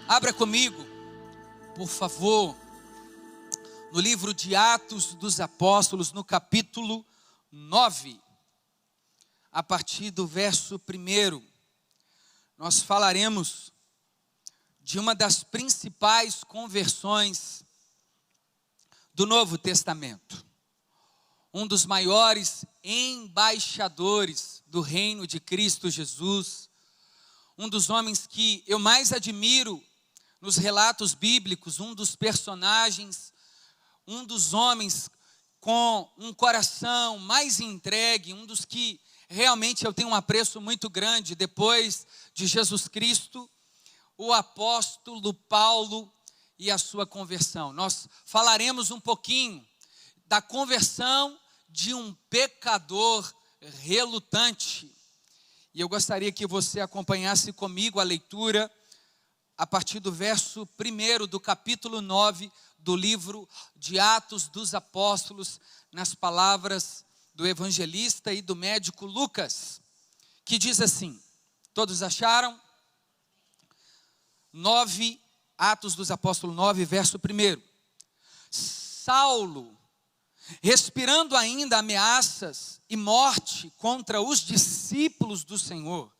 Abra comigo, por favor, no livro de Atos dos Apóstolos, no capítulo 9, a partir do verso 1. Nós falaremos de uma das principais conversões do Novo Testamento. Um dos maiores embaixadores do reino de Cristo Jesus, um dos homens que eu mais admiro nos relatos bíblicos, um dos personagens, um dos homens com um coração mais entregue, um dos que realmente eu tenho um apreço muito grande depois de Jesus Cristo, o apóstolo Paulo e a sua conversão. Nós falaremos um pouquinho da conversão de um pecador relutante. E eu gostaria que você acompanhasse comigo a leitura a partir do verso 1 do capítulo 9 do livro de Atos dos Apóstolos, nas palavras do evangelista e do médico Lucas, que diz assim, todos acharam? 9, Atos dos Apóstolos 9, verso 1. Saulo, respirando ainda ameaças e morte contra os discípulos do Senhor,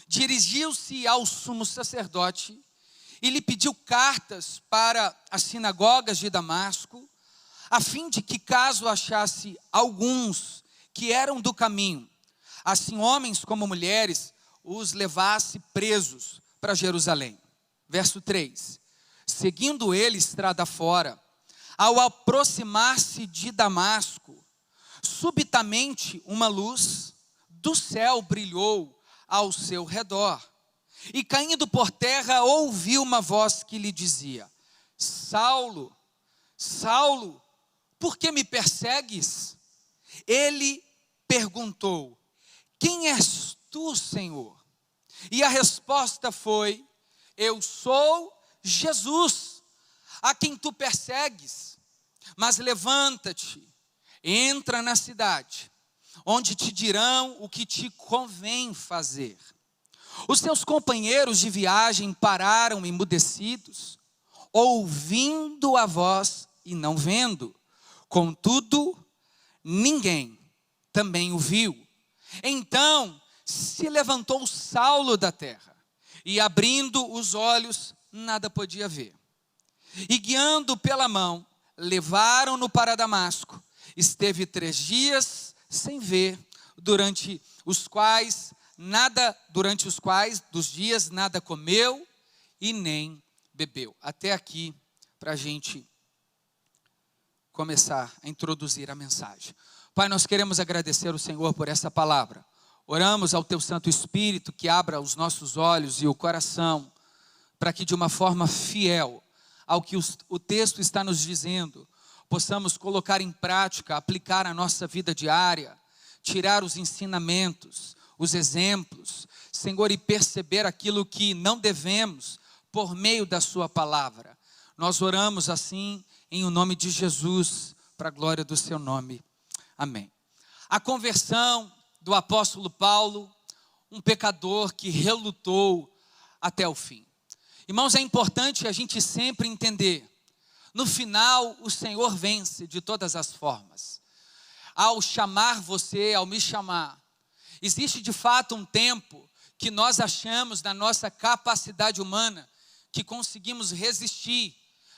dirigiu-se ao sumo sacerdote e lhe pediu cartas para as sinagogas de Damasco, a fim de que, caso achasse alguns que eram do caminho, assim homens como mulheres, os levasse presos para Jerusalém. Verso 3. Seguindo ele estrada fora, ao aproximar-se de Damasco, subitamente uma luz do céu brilhou ao seu redor. E caindo por terra, ouviu uma voz que lhe dizia: Saulo, Saulo, por que me persegues? Ele perguntou: quem és tu, Senhor? E a resposta foi: eu sou Jesus, a quem tu persegues. Mas levanta-te, entra na cidade, onde te dirão o que te convém fazer. Os seus companheiros de viagem pararam emudecidos, ouvindo a voz e não vendo. Contudo, ninguém também o viu. Então se levantou Saulo da terra, e abrindo os olhos, nada podia ver. E guiando pela mão, levaram-no para Damasco. Esteve 3 dias sem ver, durante os quais dos dias nada comeu e nem bebeu. Até aqui, para a gente começar a introduzir a mensagem. Pai, nós queremos agradecer ao Senhor por essa palavra. Oramos ao Teu Santo Espírito que abra os nossos olhos e o coração, para que de uma forma fiel ao que o texto está nos dizendo, possamos colocar em prática, aplicar a nossa vida diária, tirar os ensinamentos, os exemplos, Senhor, e perceber aquilo que não devemos por meio da sua palavra. Nós oramos assim em o nome de Jesus, para a glória do seu nome. Amém. A conversão do apóstolo Paulo, um pecador que relutou até o fim. Irmãos, é importante a gente sempre entender, no final o Senhor vence de todas as formas. Ao chamar você, ao me chamar, existe de fato um tempo que nós achamos na nossa capacidade humana que conseguimos resistir,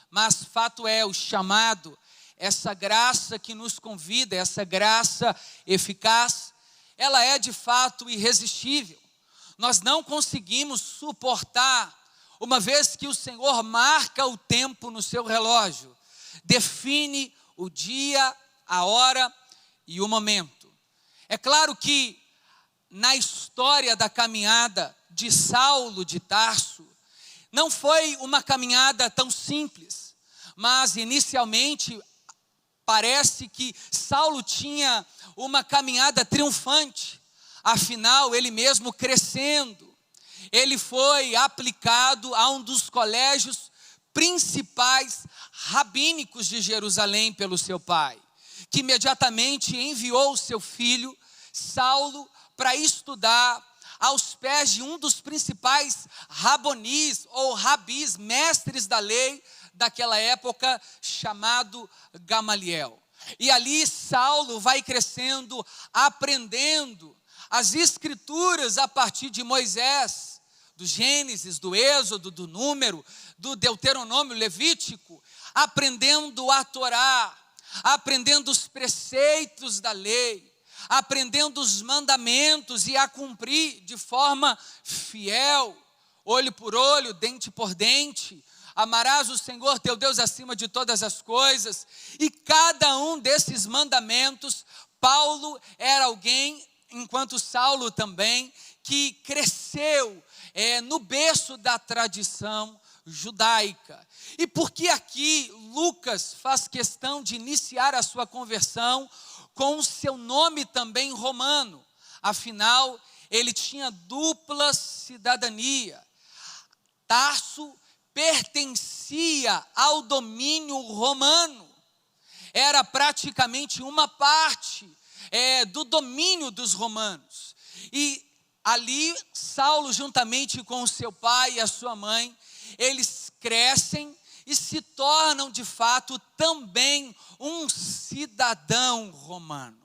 mas fato é, o chamado, essa graça que nos convida, essa graça eficaz, ela é de fato irresistível. Nós não conseguimos suportar, uma vez que o Senhor marca o tempo no seu relógio, define o dia, a hora e o momento. É claro que na história da caminhada de Saulo de Tarso, não foi uma caminhada tão simples, mas inicialmente parece que Saulo tinha uma caminhada triunfante, afinal ele mesmo crescendo, ele foi aplicado a um dos colégios principais rabínicos de Jerusalém pelo seu pai, que imediatamente enviou o seu filho Saulo para estudar aos pés de um dos principais rabonis ou rabis, mestres da lei daquela época, chamado Gamaliel. E ali Saulo vai crescendo, aprendendo as escrituras a partir de Moisés, do Gênesis, do Êxodo, do Número, do Deuteronômio, Levítico, aprendendo a Torá, aprendendo os preceitos da lei, aprendendo os mandamentos e a cumprir de forma fiel, olho por olho, dente por dente. Amarás o Senhor teu Deus acima de todas as coisas. E cada um desses mandamentos, Paulo era alguém, enquanto Saulo também, que cresceu no berço da tradição judaica. E porque aqui Lucas faz questão de iniciar a sua conversão com o seu nome também romano, afinal ele tinha dupla cidadania. Tarso pertencia ao domínio romano, era praticamente uma parte do domínio dos romanos. E ali Saulo, juntamente com o seu pai e a sua mãe, eles crescem e se tornam de fato também um cidadão romano.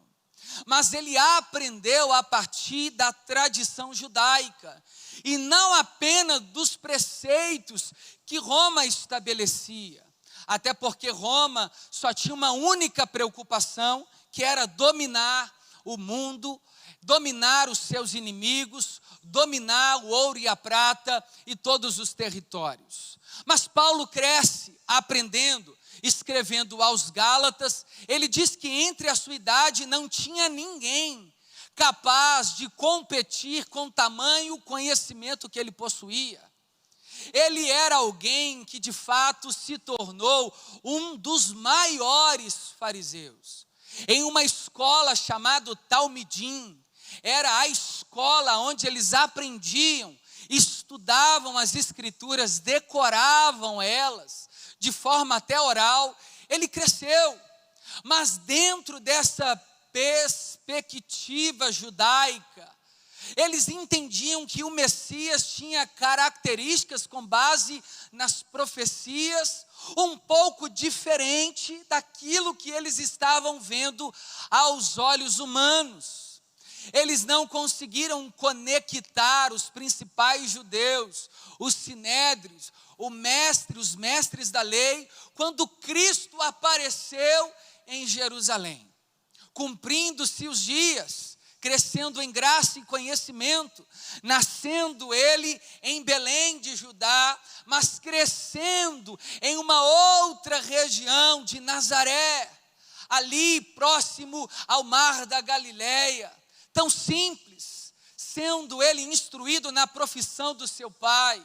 Mas ele aprendeu a partir da tradição judaica, e não apenas dos preceitos que Roma estabelecia, até porque Roma só tinha uma única preocupação, que era dominar o mundo, dominar os seus inimigos, dominar o ouro e a prata e todos os territórios. Mas Paulo cresce aprendendo, escrevendo aos Gálatas. Ele diz que entre a sua idade não tinha ninguém capaz de competir com tamanho conhecimento que ele possuía. Ele era alguém que de fato se tornou um dos maiores fariseus. Em uma escola chamada Talmidim, era a escola onde eles aprendiam, estudavam as escrituras, decoravam elas, de forma até oral. Ele cresceu, mas dentro dessa perspectiva judaica, eles entendiam que o Messias tinha características com base nas profecias, um pouco diferente daquilo que eles estavam vendo aos olhos humanos. Eles não conseguiram conectar os principais judeus, os sinédrios, os mestres da lei, quando Cristo apareceu em Jerusalém, cumprindo-se os dias, crescendo em graça e conhecimento, nascendo ele em Belém de Judá, mas crescendo em uma outra região de Nazaré, ali próximo ao mar da Galileia, tão simples, sendo ele instruído na profissão do seu pai.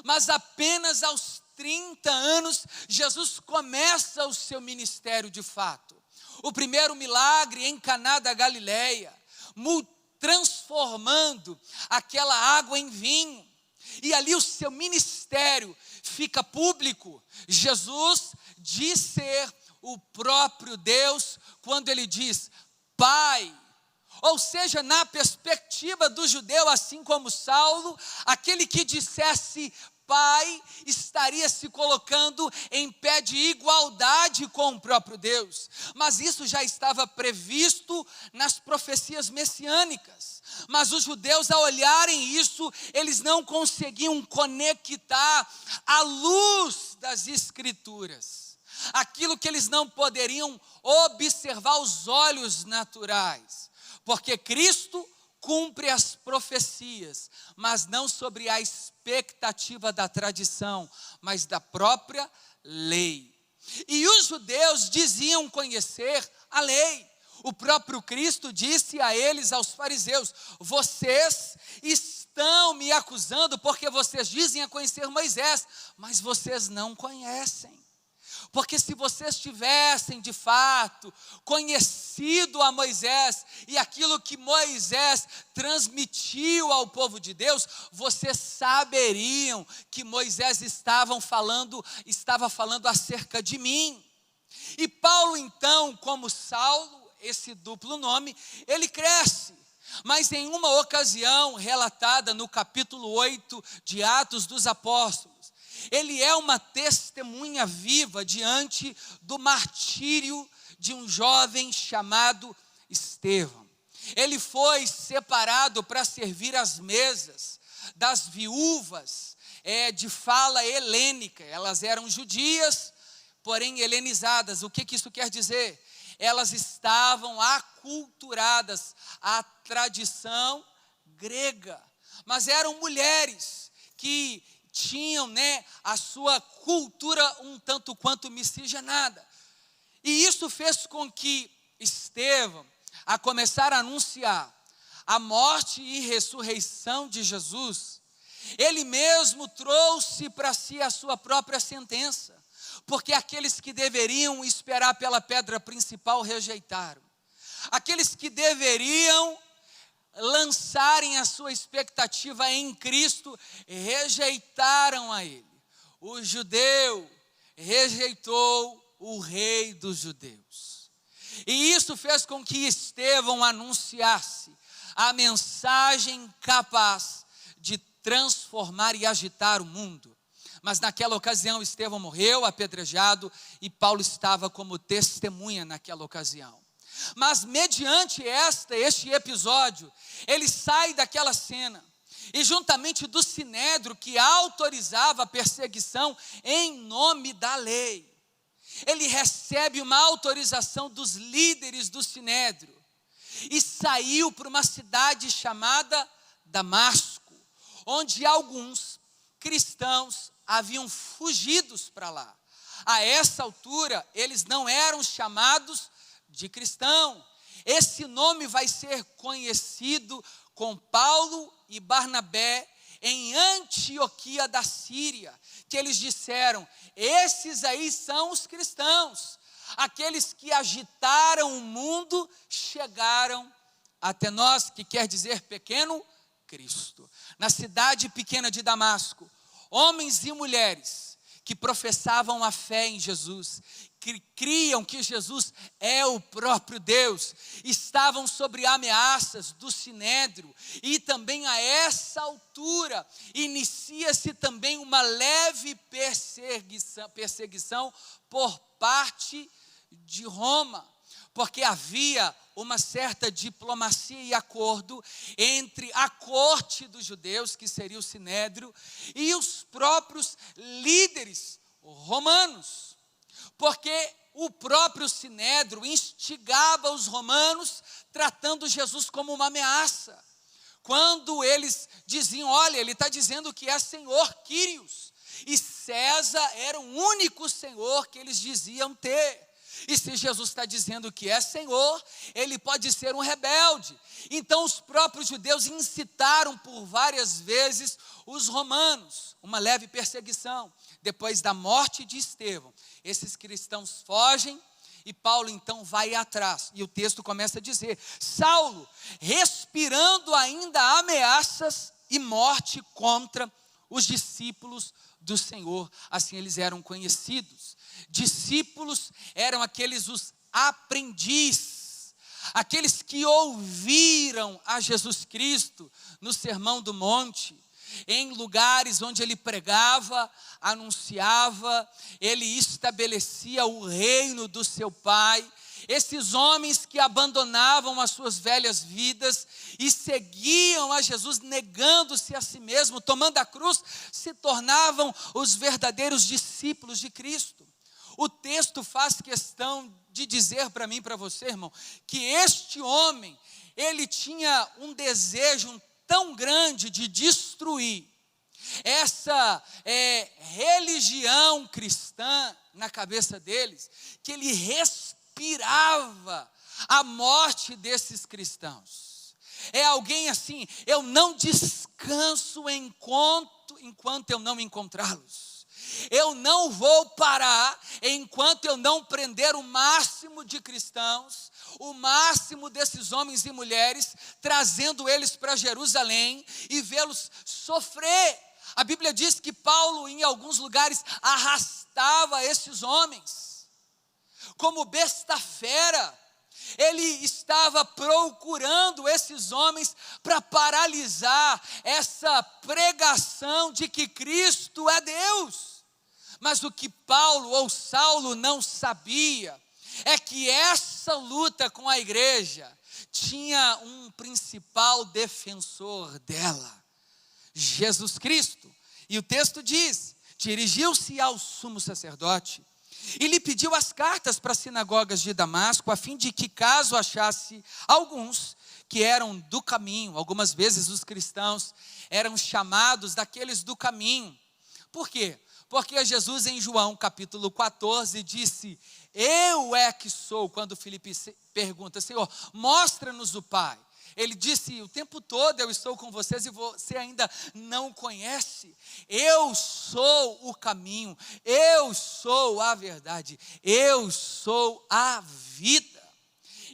Mas apenas aos 30 anos, Jesus começa o seu ministério de fato. O primeiro milagre em Caná da Galileia, transformando aquela água em vinho. E ali o seu ministério fica público. Jesus diz ser o próprio Deus quando ele diz Pai. Ou seja, na perspectiva do judeu, assim como Saulo, aquele que dissesse Pai estaria se colocando em pé de igualdade com o próprio Deus. Mas isso já estava previsto nas profecias messiânicas. Mas os judeus, ao olharem isso, eles não conseguiam conectar a luz das Escrituras, aquilo que eles não poderiam observar aos olhos naturais, porque Cristo cumpre as profecias, mas não sobre a expectativa da tradição, mas da própria lei. E os judeus diziam conhecer a lei. O próprio Cristo disse a eles, aos fariseus: vocês estão me acusando porque vocês dizem a conhecer Moisés, mas vocês não conhecem. Porque se vocês tivessem de fato conhecido a Moisés e aquilo que Moisés transmitiu ao povo de Deus, vocês saberiam que Moisés estava falando acerca de mim. E Paulo então, como Saulo, esse duplo nome, ele cresce. Mas em uma ocasião relatada no capítulo 8 de Atos dos Apóstolos, ele é uma testemunha viva diante do martírio de um jovem chamado Estevão. Ele foi separado para servir às mesas das viúvas de fala helênica. Elas eram judias, porém helenizadas. O que isso quer dizer? Elas estavam aculturadas à tradição grega, mas eram mulheres que tinham, a sua cultura um tanto quanto miscigenada. E isso fez com que Estevão, a começar a anunciar a morte e ressurreição de Jesus, ele mesmo trouxe para si a sua própria sentença, porque aqueles que deveriam esperar pela pedra principal rejeitaram. Aqueles que deveriam lançarem a sua expectativa em Cristo rejeitaram a ele. O judeu rejeitou o rei dos judeus. E isso fez com que Estevão anunciasse a mensagem capaz de transformar e agitar o mundo. Mas naquela ocasião Estevão morreu apedrejado e Paulo estava como testemunha naquela ocasião. Mas mediante este episódio, ele sai daquela cena e juntamente do sinédrio que autorizava a perseguição em nome da lei, ele recebe uma autorização dos líderes do sinédrio e saiu para uma cidade chamada Damasco, onde alguns cristãos haviam fugido para lá. A essa altura, eles não eram chamados de cristão. Esse nome vai ser conhecido com Paulo e Barnabé em Antioquia da Síria, que eles disseram: esses aí são os cristãos, aqueles que agitaram o mundo chegaram até nós, que quer dizer pequeno Cristo. Na cidade pequena de Damasco, homens e mulheres que professavam a fé em Jesus, que criam que Jesus é o próprio Deus, estavam sobre ameaças do sinédrio, e também a essa altura inicia-se também uma leve perseguição por parte de Roma, porque havia uma certa diplomacia e acordo entre a corte dos judeus, que seria o sinédrio, e os próprios líderes romanos, porque o próprio sinédrio instigava os romanos, tratando Jesus como uma ameaça. Quando eles diziam: olha, ele está dizendo que é Senhor Quírios, e César era o único Senhor que eles diziam ter. E se Jesus está dizendo que é Senhor, ele pode ser um rebelde. Então os próprios judeus incitaram por várias vezes os romanos, uma leve perseguição. Depois da morte de Estevão, esses cristãos fogem e Paulo então vai atrás. E o texto começa a dizer: Saulo, respirando ainda ameaças e morte contra os discípulos do Senhor. Assim eles eram conhecidos. Discípulos eram aqueles os aprendizes, aqueles que ouviram a Jesus Cristo no Sermão do Monte, em lugares onde ele pregava, anunciava, ele estabelecia o reino do seu Pai. Esses homens que abandonavam as suas velhas vidas e seguiam a Jesus, negando-se a si mesmo, tomando a cruz, se tornavam os verdadeiros discípulos de Cristo. O texto faz questão de dizer para mim e para você, irmão, que este homem, ele tinha um desejo tão grande de destruir essa religião cristã na cabeça deles, que ele respirava a morte desses cristãos. É alguém assim: eu não descanso enquanto eu não encontrá-los. Eu não vou parar enquanto eu não prender o máximo de cristãos, o máximo desses homens e mulheres, trazendo eles para Jerusalém e vê-los sofrer. A Bíblia diz que Paulo, em alguns lugares, arrastava esses homens como besta fera. Ele estava procurando esses homens para paralisar essa pregação de que Cristo é Deus. Mas o que Paulo ou Saulo não sabia é que essa luta com a igreja tinha um principal defensor dela, Jesus Cristo. E o texto diz: dirigiu-se ao sumo sacerdote e lhe pediu as cartas para as sinagogas de Damasco, a fim de que, caso achasse alguns que eram do caminho, algumas vezes os cristãos eram chamados daqueles do caminho. Por quê? Porque Jesus, em João capítulo 14, disse: eu é que sou. Quando Filipe pergunta: Senhor, mostra-nos o Pai. Ele disse: o tempo todo eu estou com vocês e você ainda não conhece. Eu sou o caminho, eu sou a verdade, eu sou a vida.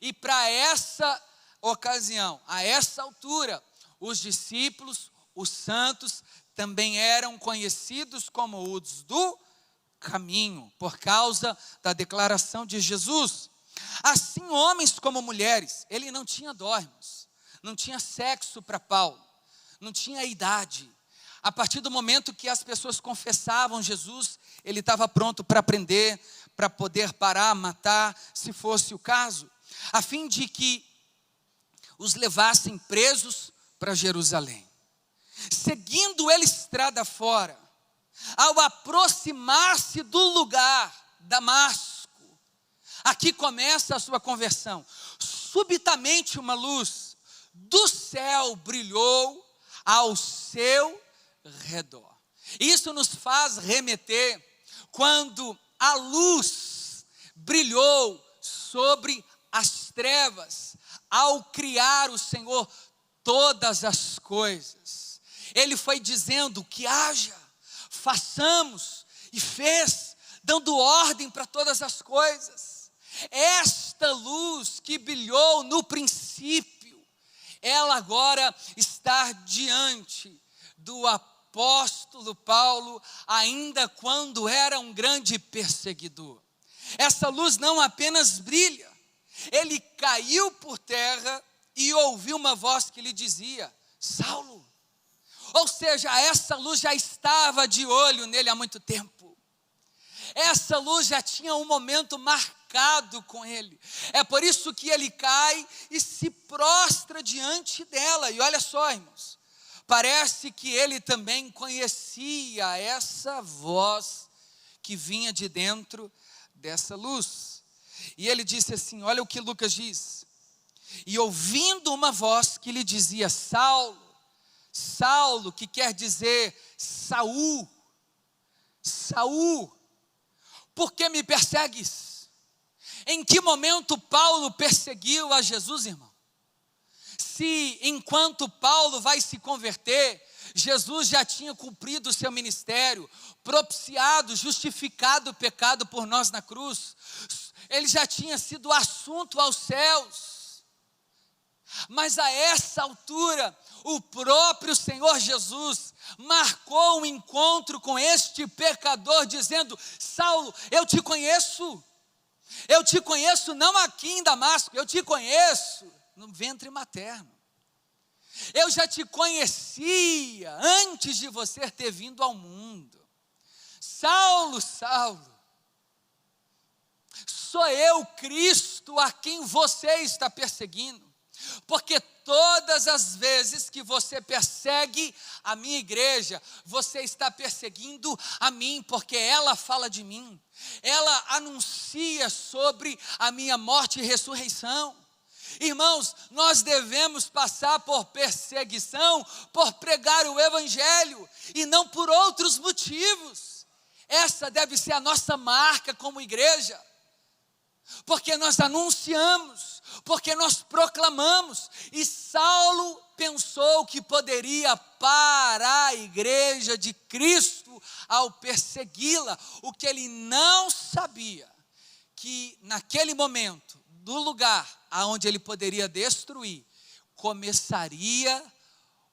E para essa ocasião, a essa altura, os discípulos, os santos, também eram conhecidos como os do caminho, por causa da declaração de Jesus. Assim, homens como mulheres, ele não tinha dogmas, não tinha sexo para Paulo, não tinha idade. A partir do momento que as pessoas confessavam Jesus, ele estava pronto para aprender, para poder parar, matar, se fosse o caso, a fim de que os levassem presos para Jerusalém. Seguindo ele estrada fora, ao aproximar-se do lugar, Damasco, aqui começa a sua conversão. Subitamente uma luz do céu brilhou ao seu redor. Isso nos faz remeter quando a luz brilhou sobre as trevas, ao criar o Senhor todas as coisas. Ele foi dizendo que haja, façamos, e fez, dando ordem para todas as coisas. Esta luz que brilhou no princípio, ela agora está diante do apóstolo Paulo, ainda quando era um grande perseguidor. Essa luz não apenas brilha, ele caiu por terra e ouviu uma voz que lhe dizia: Saulo. Ou seja, essa luz já estava de olho nele há muito tempo. Essa luz já tinha um momento marcado com ele. É por isso que ele cai e se prostra diante dela. E olha só, irmãos, parece que ele também conhecia essa voz que vinha de dentro dessa luz. E ele disse assim, olha o que Lucas diz: e ouvindo uma voz que lhe dizia: Saulo, Saulo, que quer dizer Saul, Saul, por que me persegues? Em que momento Paulo perseguiu a Jesus, irmão? Se enquanto Paulo vai se converter, Jesus já tinha cumprido o seu ministério, propiciado, justificado o pecado por nós na cruz, ele já tinha sido assunto aos céus. Mas a essa altura, o próprio Senhor Jesus marcou um encontro com este pecador, dizendo: Saulo, eu te conheço não aqui em Damasco, eu te conheço no ventre materno. Eu já te conhecia antes de você ter vindo ao mundo. Saulo, Saulo, sou eu, Cristo, a quem você está perseguindo. Porque todas as vezes que você persegue a minha igreja, você está perseguindo a mim, porque ela fala de mim, ela anuncia sobre a minha morte e ressurreição. Irmãos, nós devemos passar por perseguição, por pregar o evangelho, e não por outros motivos. Essa deve ser a nossa marca como igreja, porque nós anunciamos, porque nós proclamamos. E Saulo pensou que poderia parar a igreja de Cristo ao persegui-la. O que ele não sabia, que naquele momento, do lugar aonde ele poderia destruir, começaria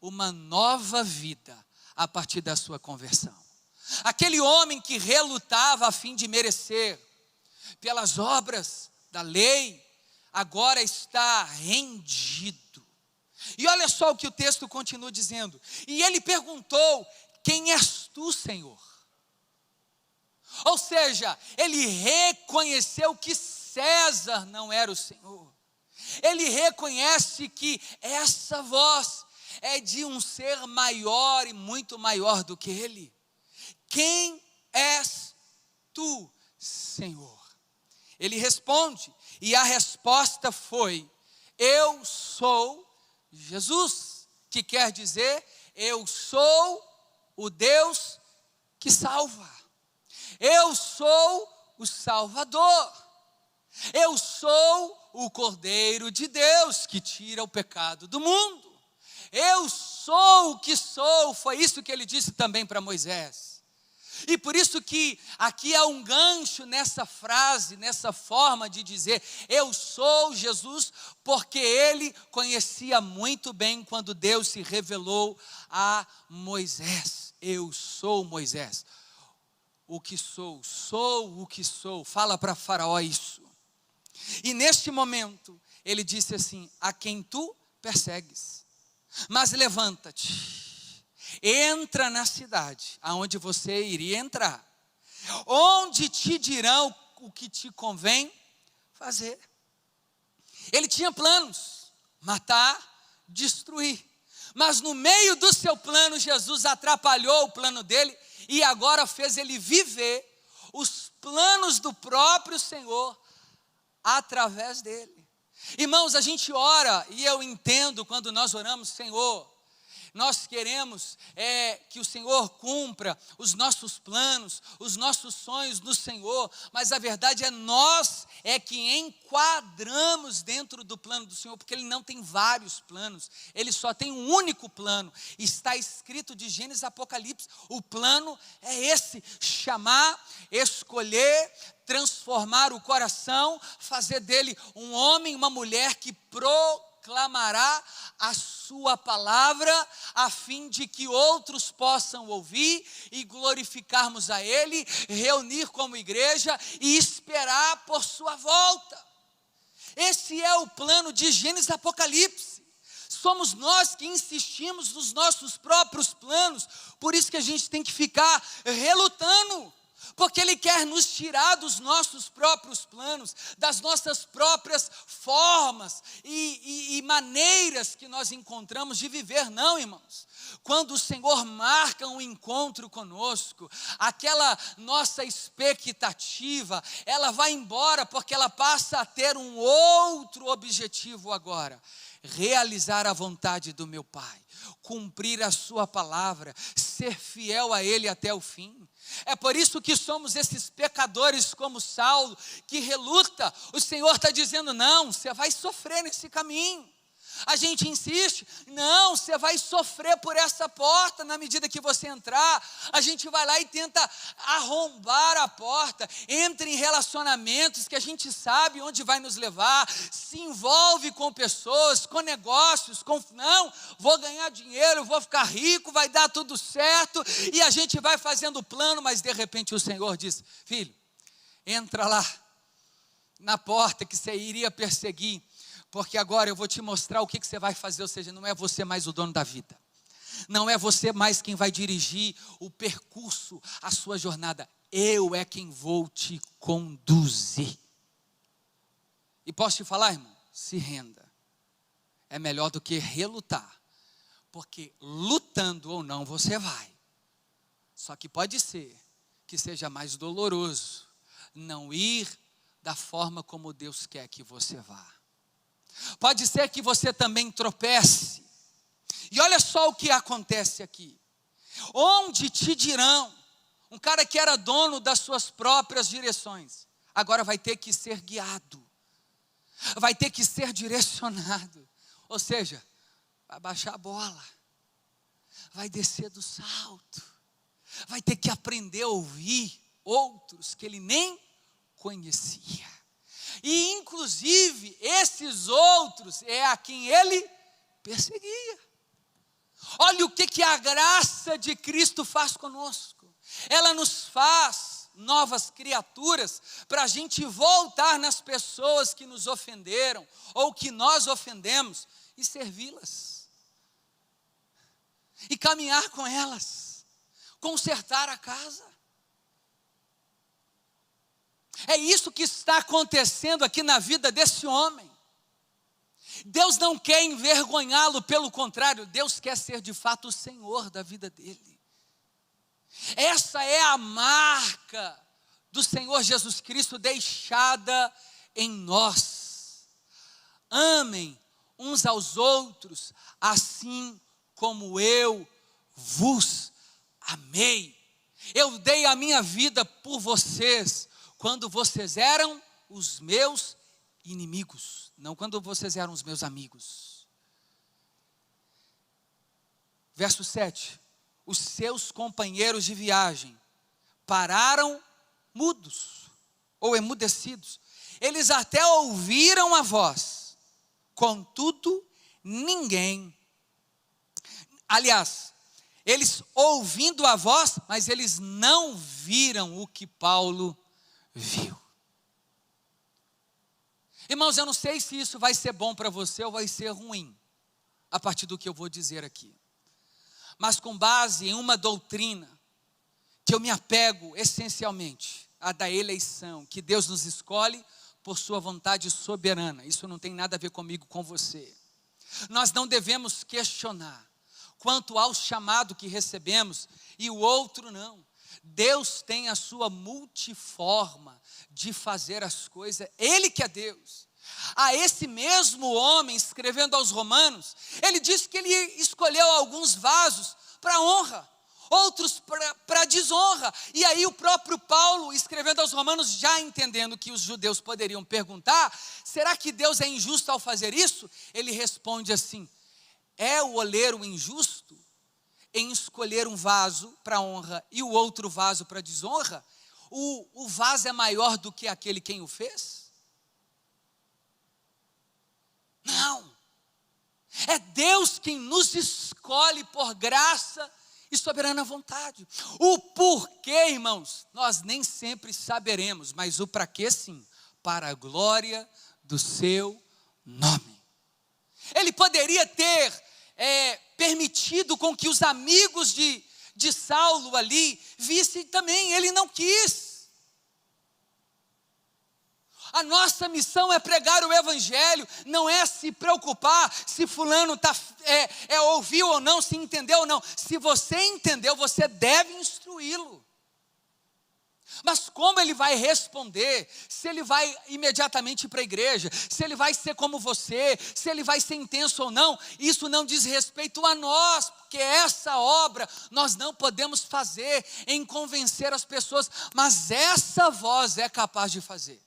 uma nova vida a partir da sua conversão. Aquele homem que relutava a fim de merecer pelas obras da lei agora está rendido. E olha só o que o texto continua dizendo. E ele perguntou: quem és tu, Senhor? Ou seja, ele reconheceu que César não era o Senhor. Ele reconhece que essa voz é de um ser maior e muito maior do que ele. Quem és tu, Senhor? Ele responde, e a resposta foi: eu sou Jesus, que quer dizer, eu sou o Deus que salva. Eu sou o Salvador. Eu sou o Cordeiro de Deus que tira o pecado do mundo. Eu sou o que sou, foi isso que ele disse também para Moisés. E por isso que aqui há um gancho nessa frase, nessa forma de dizer, eu sou Jesus, porque ele conhecia muito bem quando Deus se revelou a Moisés. Eu sou Moisés, o que sou o que sou. Fala para Faraó isso. E neste momento, ele disse assim: a quem tu persegues, mas levanta-te, entra na cidade, aonde você iria entrar, onde te dirão o que te convém fazer. Ele tinha planos, matar, destruir, mas no meio do seu plano, Jesus atrapalhou o plano dele, e agora fez ele viver os planos do próprio Senhor, através dele. Irmãos, a gente ora, e eu entendo quando nós oramos: Senhor, nós queremos que o Senhor cumpra os nossos planos, os nossos sonhos no Senhor, mas a verdade é nós que enquadramos dentro do plano do Senhor, porque Ele não tem vários planos, Ele só tem um único plano. Está escrito de Gênesis a Apocalipse, o plano é esse: chamar, escolher, transformar o coração, fazer dele um homem, uma mulher que proclamará a sua palavra, a fim de que outros possam ouvir e glorificarmos a Ele, reunir como igreja e esperar por sua volta. Esse é o plano de Gênesis e Apocalipse. Somos nós que insistimos nos nossos próprios planos, por isso que a gente tem que ficar relutando, porque Ele quer nos tirar dos nossos próprios planos, das nossas próprias formas e maneiras que nós encontramos de viver. Não, irmãos, quando o Senhor marca um encontro conosco, aquela nossa expectativa, ela vai embora, porque ela passa a ter um outro objetivo agora: realizar a vontade do meu Pai, cumprir a sua palavra, ser fiel a Ele até o fim. É por isso que somos esses pecadores como Saulo, que reluta. O Senhor está dizendo: não, você vai sofrer nesse caminho. A gente insiste: não, você vai sofrer por essa porta. Na medida que você entrar, a gente vai lá e tenta arrombar a porta, entra em relacionamentos que a gente sabe onde vai nos levar, se envolve com pessoas, com negócios, não, vou ganhar dinheiro, vou ficar rico, vai dar tudo certo, e a gente vai fazendo plano, mas de repente o Senhor diz: filho, entra lá na porta que você iria perseguir, porque agora eu vou te mostrar o que você vai fazer. Ou seja, não é você mais o dono da vida, não é você mais quem vai dirigir o percurso, a sua jornada. Eu é quem vou te conduzir. E posso te falar, irmão, se renda, é melhor do que relutar, porque lutando ou não você vai. Só que pode ser que seja mais doloroso não ir da forma como Deus quer que você vá. Pode ser que você também tropece. E olha só o que acontece aqui: onde te dirão, um cara que era dono das suas próprias direções, agora vai ter que ser guiado, vai ter que ser direcionado. Ou seja, vai baixar a bola, vai descer do salto, vai ter que aprender a ouvir outros que ele nem conhecia. E inclusive esses outros é a quem ele perseguia. Olha o que a graça de Cristo faz conosco. Ela nos faz novas criaturas, para a gente voltar nas pessoas que nos ofenderam, ou que nós ofendemos, e servi-las, e caminhar com elas, consertar a casa. É isso que está acontecendo aqui na vida desse homem. Deus não quer envergonhá-lo, pelo contrário, Deus quer ser de fato o Senhor da vida dele. Essa é a marca do Senhor Jesus Cristo deixada em nós. Amem uns aos outros, assim como eu vos amei. Eu dei a minha vida por vocês, quando vocês eram os meus inimigos, não quando vocês eram os meus amigos. Verso 7. Os seus companheiros de viagem pararam mudos ou emudecidos. Eles até ouviram a voz, contudo ninguém. Aliás, eles ouvindo a voz, mas eles não viram o que Paulo viu. Irmãos, eu não sei se isso vai ser bom para você ou vai ser ruim, a partir do que eu vou dizer aqui. Mas com base em uma doutrina, que eu me apego essencialmente, a da eleição, que Deus nos escolhe por sua vontade soberana. Isso não tem nada a ver comigo, com você. Nós não devemos questionar quanto ao chamado que recebemos e o outro não. Deus tem a sua multiforma de fazer as coisas, Ele que é Deus. A esse mesmo homem, escrevendo aos Romanos, ele disse que ele escolheu alguns vasos para honra, outros para desonra. E aí o próprio Paulo, escrevendo aos Romanos, já entendendo que os judeus poderiam perguntar, será que Deus é injusto ao fazer isso? Ele responde assim: é o oleiro injusto em escolher um vaso para honra e o outro vaso para desonra? O vaso é maior do que aquele quem o fez? Não, é Deus quem nos escolhe por graça e soberana vontade. O porquê, irmãos, nós nem sempre saberemos, mas o para quê sim, para a glória do seu nome. Ele poderia ter permitido com que os amigos de Saulo ali vissem também, ele não quis. A nossa missão é pregar o evangelho, não é se preocupar se fulano ouviu ou não, se entendeu ou não. Se você entendeu, você deve instruí-lo. Mas como ele vai responder? Se ele vai imediatamente para a igreja, se ele vai ser como você, se ele vai ser intenso ou não, isso não diz respeito a nós, porque essa obra nós não podemos fazer em convencer as pessoas, mas essa voz é capaz de fazer.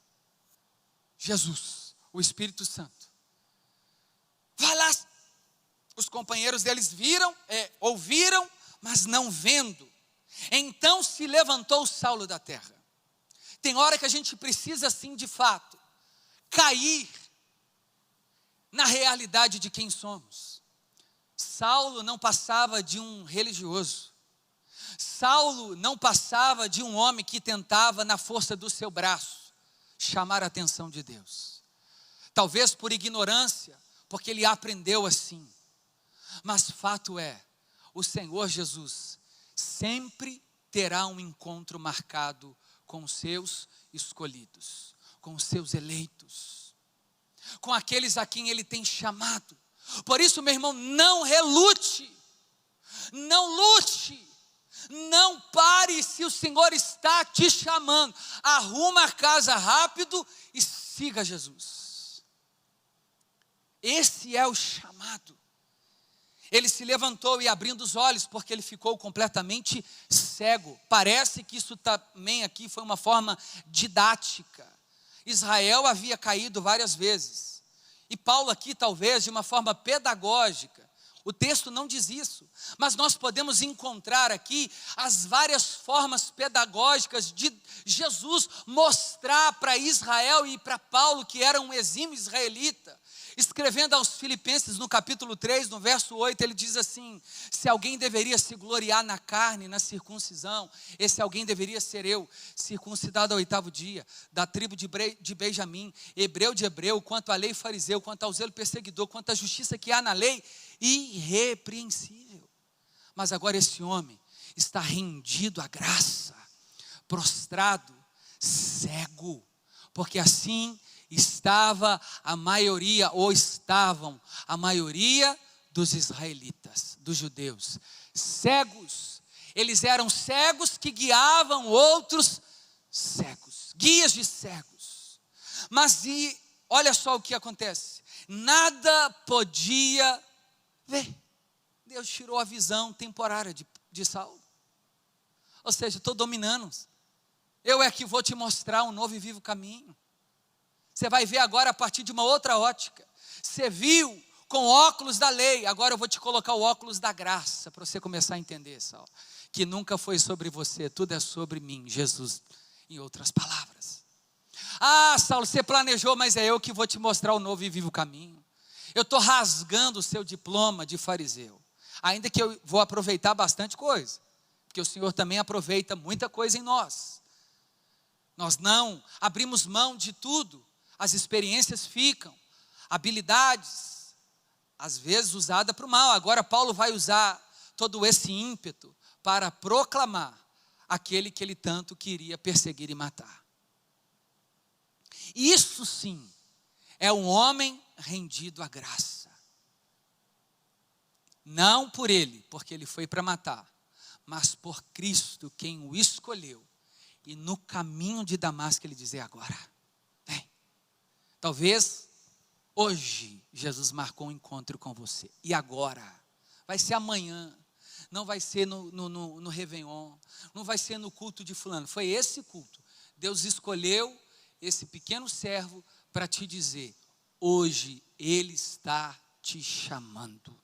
Jesus, o Espírito Santo. Vai lá. Os companheiros deles ouviram, mas não vendo. Então se levantou Saulo da terra. Tem hora que a gente precisa sim, de fato, cair na realidade de quem somos. Saulo não passava de um religioso. Saulo não passava de um homem que tentava, na força do seu braço, chamar a atenção de Deus. Talvez por ignorância, porque ele aprendeu assim. Mas fato é, o Senhor Jesus sempre terá um encontro marcado com os seus escolhidos, com os seus eleitos, com aqueles a quem Ele tem chamado. Por isso, meu irmão, não relute, não lute, não pare se o Senhor está te chamando. Arruma a casa rápido e siga Jesus. Esse é o chamado. Ele se levantou e abrindo os olhos, porque ele ficou completamente cego. Parece que isso também aqui foi uma forma didática. Israel havia caído várias vezes. E Paulo aqui talvez de uma forma pedagógica. O texto não diz isso, mas nós podemos encontrar aqui as várias formas pedagógicas de Jesus mostrar para Israel e para Paulo, que era um exímio israelita, escrevendo aos Filipenses no capítulo 3, no verso 8, ele diz assim: se alguém deveria se gloriar na carne, na circuncisão, esse alguém deveria ser eu, circuncidado ao 8º dia, da tribo de Benjamim, hebreu de hebreu, quanto à lei fariseu, quanto ao zelo perseguidor, quanto à justiça que há na lei, irrepreensível. Mas agora esse homem está rendido à graça, prostrado, cego, porque assim estava a maioria, ou estavam a maioria dos israelitas, dos judeus, cegos. Eles eram cegos que guiavam outros cegos, guias de cegos. Mas olha só o que acontece, nada podia ver. Deus tirou a visão temporária de Saulo. Ou seja, estou dominando. Eu é que vou te mostrar um novo e vivo caminho. Você vai ver agora a partir de uma outra ótica. Você viu com óculos da lei, agora eu vou te colocar o óculos da graça, para você começar a entender, Saulo, que nunca foi sobre você, tudo é sobre mim, Jesus, em outras palavras. Ah, Saulo, você planejou, mas é eu que vou te mostrar o novo e vivo caminho. Eu estou rasgando o seu diploma de fariseu, ainda que eu vou aproveitar bastante coisa, porque o Senhor também aproveita muita coisa em nós. Nós não abrimos mão de tudo. As experiências ficam, habilidades, às vezes usada para o mal. Agora Paulo vai usar todo esse ímpeto para proclamar aquele que ele tanto queria perseguir e matar. Isso sim é um homem rendido à graça. Não por ele, porque ele foi para matar, mas por Cristo, quem o escolheu. E no caminho de Damasco ele dizia: agora, vem. Talvez hoje Jesus marcou um encontro com você. E agora? Vai ser amanhã. Não vai ser no Réveillon. Não vai ser no culto de fulano. Foi esse culto. Deus escolheu esse pequeno servo para te dizer: hoje Ele está te chamando.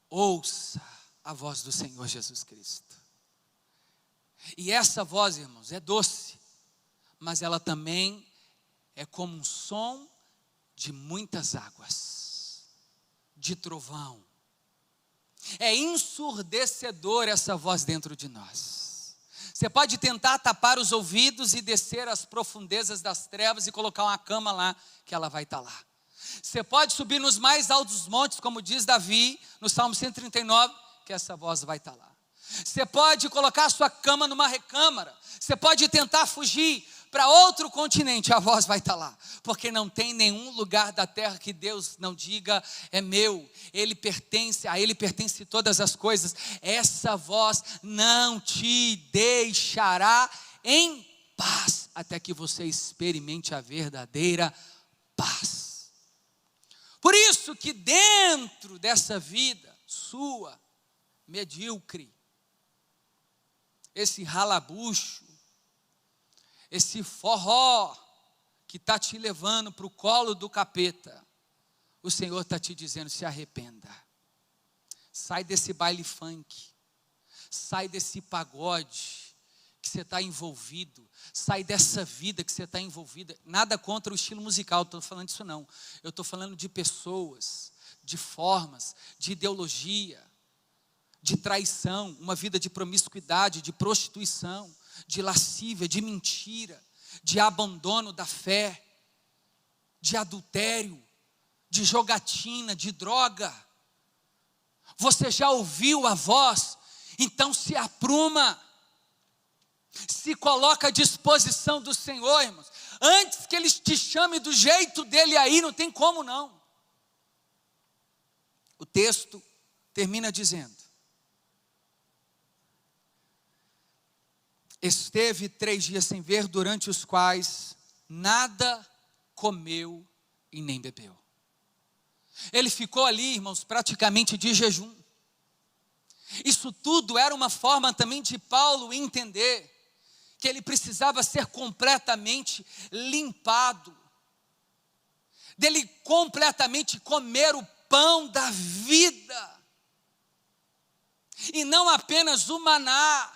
Ouça a voz do Senhor Jesus Cristo. E essa voz, irmãos, é doce, mas ela também é como um som de muitas águas, de trovão. É ensurdecedor essa voz dentro de nós. Você pode tentar tapar os ouvidos e descer às profundezas das trevas e colocar uma cama lá, que ela vai estar lá. Você pode subir nos mais altos montes, como diz Davi, no Salmo 139, que essa voz vai estar lá. Você pode colocar a sua cama numa recâmara, você pode tentar fugir para outro continente, a voz vai estar lá, porque não tem nenhum lugar da terra que Deus não diga: é meu, a Ele pertence todas as coisas. Essa voz não te deixará em paz, até que você experimente a verdadeira paz. Por isso que dentro dessa vida sua, medíocre, esse ralabucho, esse forró que está te levando para o colo do capeta, o Senhor está te dizendo: se arrependa, sai desse baile funk, sai desse pagode que você está envolvido, sai dessa vida que você está envolvida. Nada contra o estilo musical, estou falando disso não, eu estou falando de pessoas, de formas, de ideologia, de traição, uma vida de promiscuidade, de prostituição, de lascívia, de mentira, de abandono da fé, de adultério, de jogatina, de droga. Você já ouviu a voz? Então se apruma, se coloca à disposição do Senhor, irmãos, antes que Ele te chame do jeito dele aí, não tem como não. O texto termina dizendo: esteve 3 dias sem ver, durante os quais nada comeu e nem bebeu. Ele ficou ali, irmãos, praticamente de jejum. Isso tudo era uma forma também de Paulo entender que ele precisava ser completamente limpado, dele completamente comer o pão da vida, e não apenas o maná,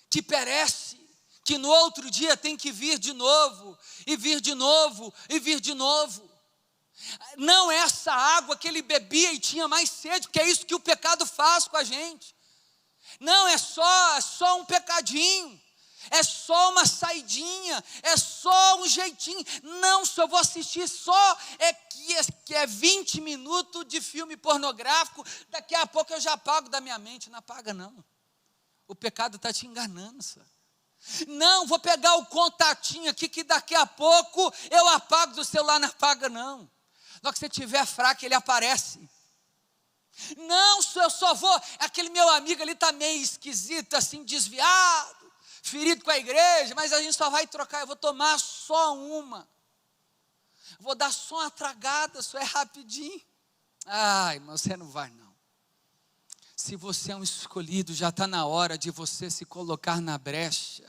que perece, que no outro dia tem que vir de novo, e vir de novo, e vir de novo. Não é essa água que ele bebia e tinha mais sede, porque é isso que o pecado faz com a gente. Não, é só um pecadinho, é só uma saidinha, é só um jeitinho. Não, se eu vou assistir só que é 20 minutos de filme pornográfico, daqui a pouco eu já apago da minha mente. Não apaga não, o pecado está te enganando, senhor. Não, vou pegar o contatinho aqui que daqui a pouco eu apago do celular. Não apaga não, na hora que você estiver fraco ele aparece. Não, eu só vou, aquele meu amigo ali está meio esquisito, assim, desviado, ferido com a igreja, mas a gente só vai trocar, eu vou tomar só uma, vou dar só uma tragada, só é rapidinho. Ai, irmão, você não vai não. Se você é um escolhido, já está na hora de você se colocar na brecha.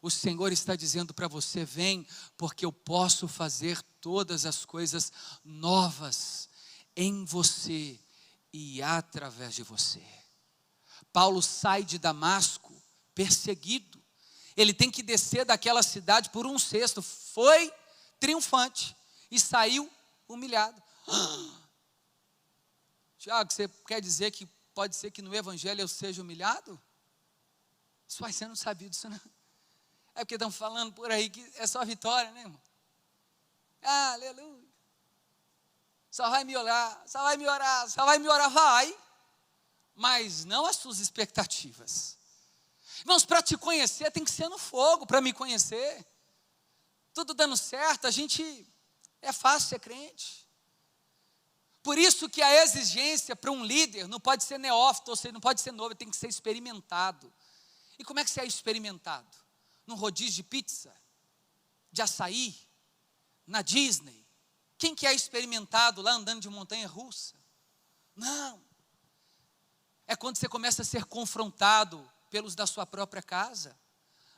O Senhor está dizendo para você: vem, porque eu posso fazer todas as coisas novas em você e através de você. Paulo sai de Damasco perseguido. Ele tem que descer daquela cidade por um cesto. Foi triunfante e saiu humilhado. Tiago, você quer dizer que pode ser que no evangelho eu seja humilhado? Isso vai sendo sabido, isso não. É porque estão falando por aí que é só vitória, né, irmão? Aleluia. Só vai me orar, só vai me orar, só vai me orar, vai. Mas não as suas expectativas. Irmãos, para te conhecer tem que ser no fogo, para me conhecer. Tudo dando certo, é fácil ser crente. Por isso que a exigência para um líder não pode ser neófito, ou seja, não pode ser novo, tem que ser experimentado. E como é que você é experimentado? Num rodízio de pizza, de açaí, na Disney? Quem que é experimentado lá andando de montanha russa? Não. É quando você começa a ser confrontado pelos da sua própria casa.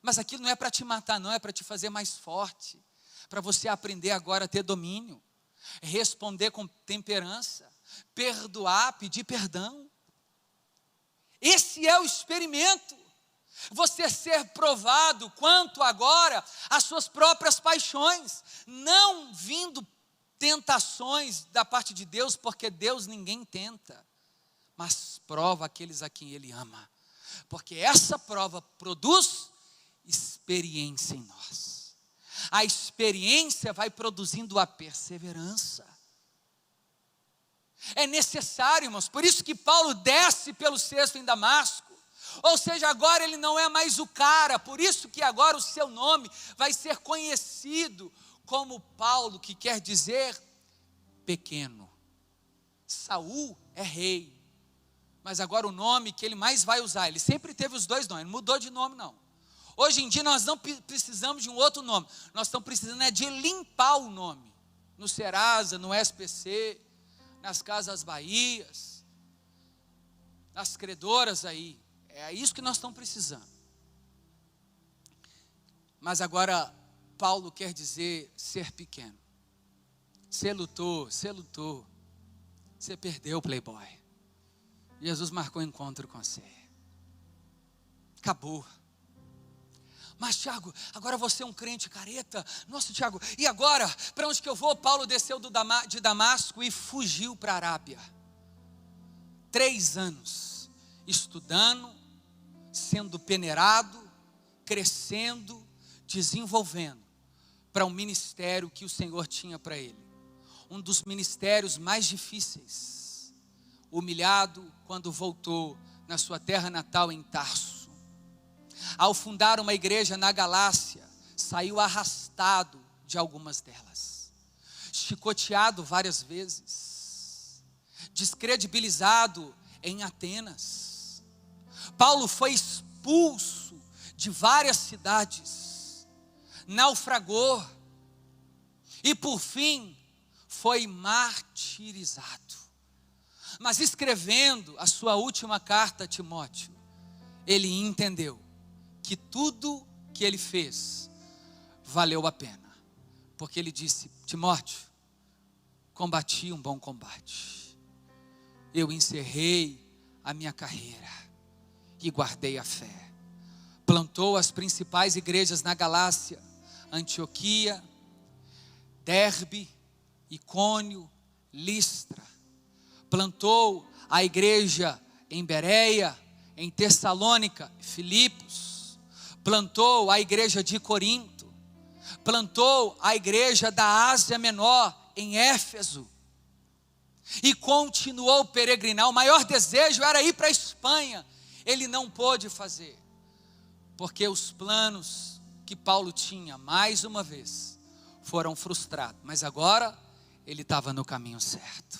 Mas aquilo não é para te matar, não, é para te fazer mais forte, para você aprender agora a ter domínio, responder com temperança, perdoar, pedir perdão. Esse é o experimento. Você ser provado quanto agora às suas próprias paixões, não vindo tentações da parte de Deus, porque Deus ninguém tenta, mas prova aqueles a quem Ele ama, porque essa prova produz experiência em nós. A experiência vai produzindo a perseverança. É necessário, irmãos, por isso que Paulo desce pelo cesto em Damasco. Ou seja, agora ele não é mais o cara, por isso que agora o seu nome vai ser conhecido como Paulo, que quer dizer pequeno. Saul é rei, mas agora o nome que ele mais vai usar, ele sempre teve os dois nomes, não mudou de nome não. Hoje em dia nós não precisamos de um outro nome, nós estamos precisando de limpar o nome, no Serasa, no SPC, nas Casas Bahias, nas credoras aí, é isso que nós estamos precisando. Mas agora Paulo quer dizer ser pequeno. Você lutou, você perdeu, playboy. Jesus marcou um encontro com você. Acabou. Mas Tiago, agora você é um crente careta. Nossa, Tiago, e agora? Para onde que eu vou? Paulo desceu de Damasco e fugiu para a Arábia. 3 anos estudando, sendo peneirado, crescendo, desenvolvendo para um ministério que o Senhor tinha para ele. Um dos ministérios mais difíceis. Humilhado quando voltou na sua terra natal em Tarso. Ao fundar uma igreja na Galácia, saiu arrastado de algumas delas. Chicoteado várias vezes. Descredibilizado em Atenas. Paulo foi expulso de várias cidades. Naufragou. E por fim, foi martirizado. Mas escrevendo a sua última carta a Timóteo, ele entendeu que tudo que ele fez valeu a pena. Porque ele disse: Timóteo, combati um bom combate. Eu encerrei a minha carreira e guardei a fé. plantou as principais igrejas na Galácia: Antioquia, Derbe, Icônio, Listra. Plantou a igreja em Bereia, em Tessalônica, Filipos. Plantou a igreja de Corinto. Plantou a igreja da Ásia Menor, em Éfeso. E continuou a peregrinar. O maior desejo era ir para a Espanha. Ele não pôde fazer, porque os planos que Paulo tinha, mais uma vez, foram frustrados. Mas agora, ele estava no caminho certo.